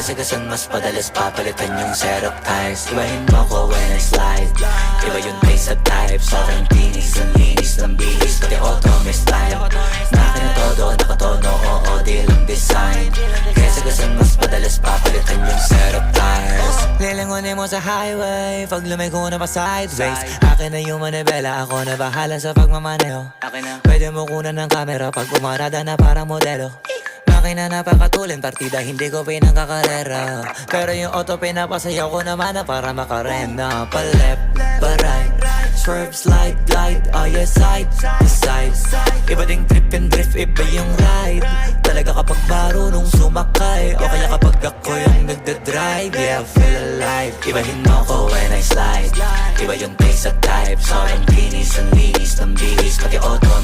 Kesa gasan mas padalas papalitan yung setup tires. Ibahin mo ko when I slide, iba yung taste at type. Sobrang tinis, ang linis ng bihis, pati auto may style. Nakina todo, nakatono, oo, di lang design. Kesa gasan mas padalas papalitan yung setup tires. Lilingunin mo sa highway, pag lumiko na pa sideways. Akin na yung manibela, ako na bahala sa pagmamaneho. Pwede mo kunan ng camera pag umarada na parang modelo. Makina napakatulin, partida hindi ko pinangkakarera. Pero yung auto pinapasayaw ko naman na para makarena. Pa left, pa right, swerve, slide, glide. Oh yeah, side to side. Iba ding trip and drift, iba yung ride. Talaga kapag marunong sumakay, o kaya kapag ako yung nagdadrive. Yeah, feel alive. Ibahin mo ko when I slide, iba yung taste at type. Sobrang kinis, ang linis ng bihis, pati auto